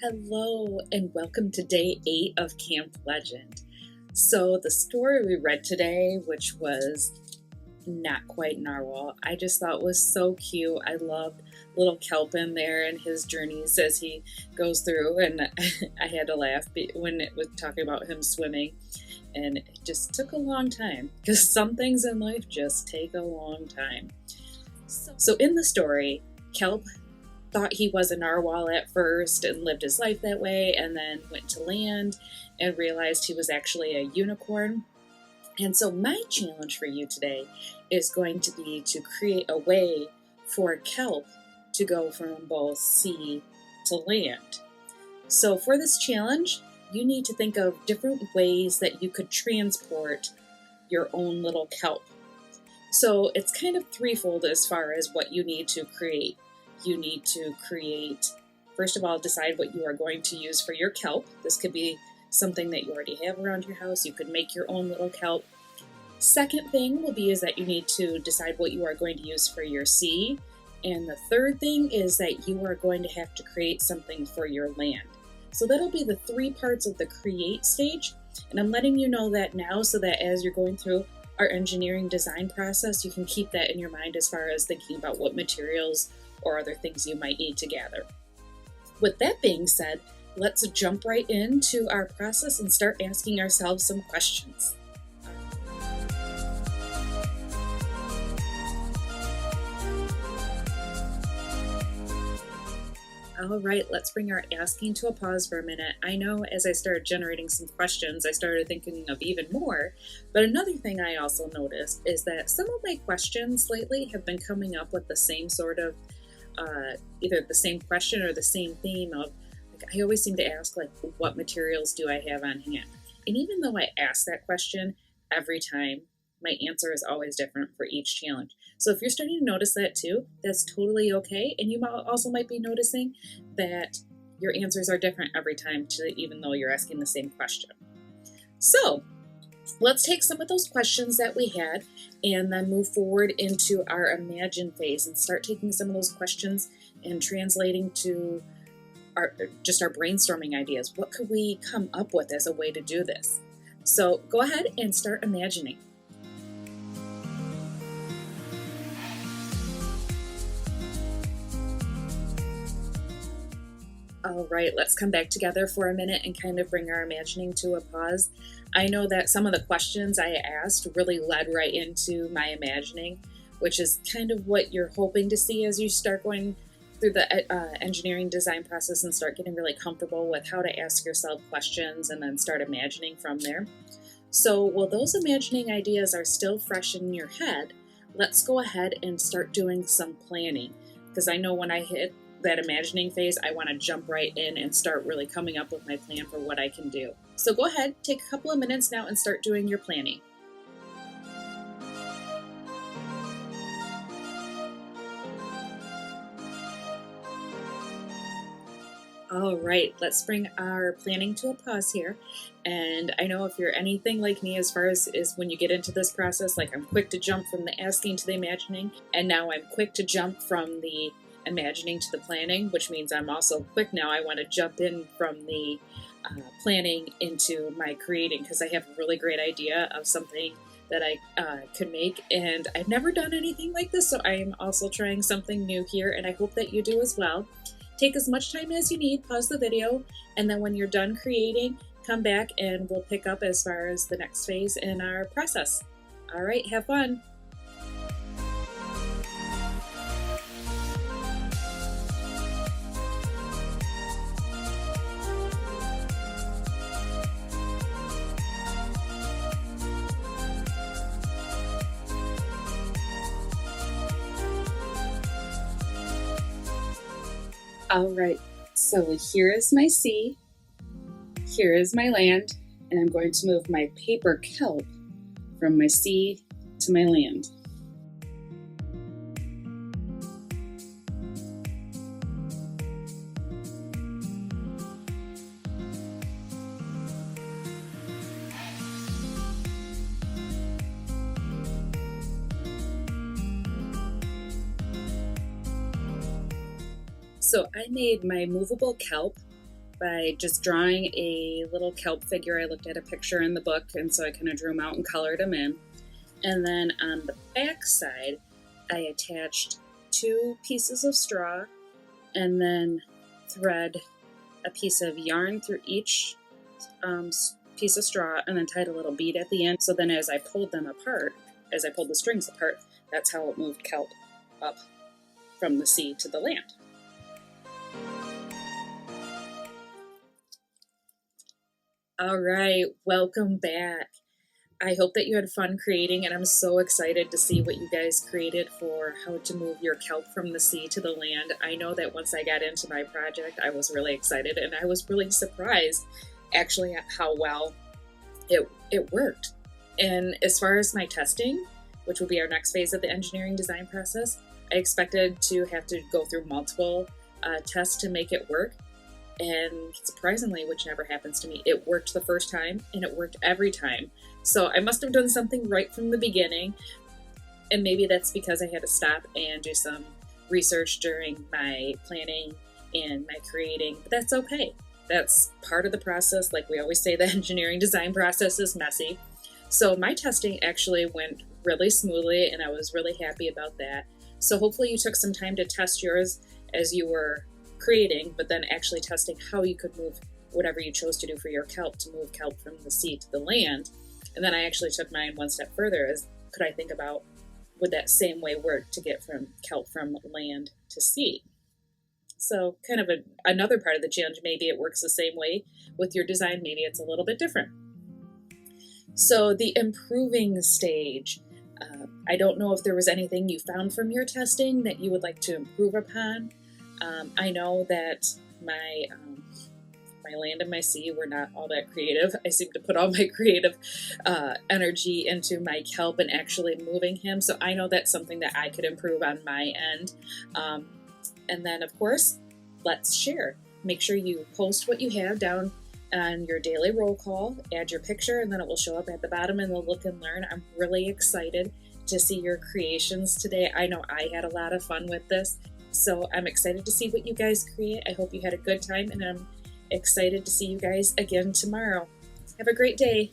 Hello, and welcome to day 8 of Camp Legend. So, the story we read today, which was Not Quite Narwhal, I just thought was so cute. I loved little Kelp in there and his journeys as he goes through, and I had to laugh when it was talking about him swimming. And it just took a long time because some things in life just take a long time. So, in the story, Kelp thought he was a narwhal at first and lived his life that way, and then went to land and realized he was actually a unicorn. And so my challenge for you today is going to be to create a way for Kelp to go from both sea to land. So for this challenge, you need to think of different ways that you could transport your own little Kelp. So it's kind of threefold as far as what you need to create. You need to create, first of all, decide what you are going to use for your kelp. This could be something that you already have around your house. You could make your own little kelp. Second thing will be is that you need to decide what you are going to use for your sea. And the third thing is that you are going to have to create something for your land. So that'll be the 3 parts of the create stage. And I'm letting you know that now so that as you're going through our engineering design process, you can keep that in your mind as far as thinking about what materials or other things you might need to gather. With that being said, let's jump right into our process and start asking ourselves some questions. All right, let's bring our asking to a pause for a minute. I know as I started generating some questions, I started thinking of even more, but another thing I also noticed is that some of my questions lately have been coming up with the same sort of either the same question or the same theme of, like, I always seem to ask, like, what materials do I have on hand? And even though I ask that question every time, my answer is always different for each challenge. So if you're starting to notice that too, that's totally okay. And you also might be noticing that your answers are different every time, even though you're asking the same question. So let's take some of those questions that we had and then move forward into our imagine phase and start taking some of those questions and translating to our brainstorming ideas. What could we come up with as a way to do this? So go ahead and start imagining. All right, let's come back together for a minute and kind of bring our imagining to a pause. I know that some of the questions I asked really led right into my imagining, which is kind of what you're hoping to see as you start going through the engineering design process and start getting really comfortable with how to ask yourself questions and then start imagining from there. So while those imagining ideas are still fresh in your head, let's go ahead and start doing some planning, because I know when I hit that imagining phase, I want to jump right in and start really coming up with my plan for what I can do. So go ahead, take a couple of minutes now and start doing your planning. All right, let's bring our planning to a pause here. And I know if you're anything like me as far as is when you get into this process, like I'm quick to jump from the asking to the imagining, and now I'm quick to jump from the imagining to the planning, which means I'm also quick now. I want to jump in from the planning into my creating, because I have a really great idea of something that I could make, and I've never done anything like this, so I am also trying something new here, and I hope that you do as well. Take as much time as you need, pause the video, and then when you're done creating, come back and we'll pick up as far as the next phase in our process. All right, have fun. All right, so here is my sea, here is my land, and I'm going to move my paper kelp from my sea to my land. So I made my movable kelp by just drawing a little kelp figure. I looked at a picture in the book, and so I kind of drew them out and colored them in. And then on the back side, I attached 2 pieces of straw and then thread a piece of yarn through each piece of straw and then tied a little bead at the end. So then as I pulled them apart, as I pulled the strings apart, that's how it moved kelp up from the sea to the land. All right, welcome back. I hope that you had fun creating, and I'm so excited to see what you guys created for how to move your kelp from the sea to the land. I know that once I got into my project, I was really excited, and I was really surprised actually at how well it worked. And as far as my testing, which will be our next phase of the engineering design process, I expected to have to go through multiple tests to make it work. And surprisingly, which never happens to me, it worked the first time and it worked every time. So I must have done something right from the beginning. And maybe that's because I had to stop and do some research during my planning and my creating, but that's okay. That's part of the process. Like we always say, the engineering design process is messy. So my testing actually went really smoothly and I was really happy about that. So hopefully you took some time to test yours as you were creating, but then actually testing how you could move whatever you chose to do for your kelp to move kelp from the sea to the land. And then I actually took mine one step further as could I think about would that same way work to get from kelp from land to sea. So kind of another part of the challenge, maybe it works the same way with your design, maybe it's a little bit different. So the improving stage, I don't know if there was anything you found from your testing that you would like to improve upon. I know that my land and my sea were not all that creative. I seem to put all my creative energy into my kelp and actually moving him. So I know that's something that I could improve on my end. And then, of course, let's share. Make sure you post what you have down on your daily roll call, add your picture, and then it will show up at the bottom in the look and learn. I'm really excited to see your creations today. I know I had a lot of fun with this. So I'm excited to see what you guys create. I hope you had a good time, and I'm excited to see you guys again tomorrow. Have a great day.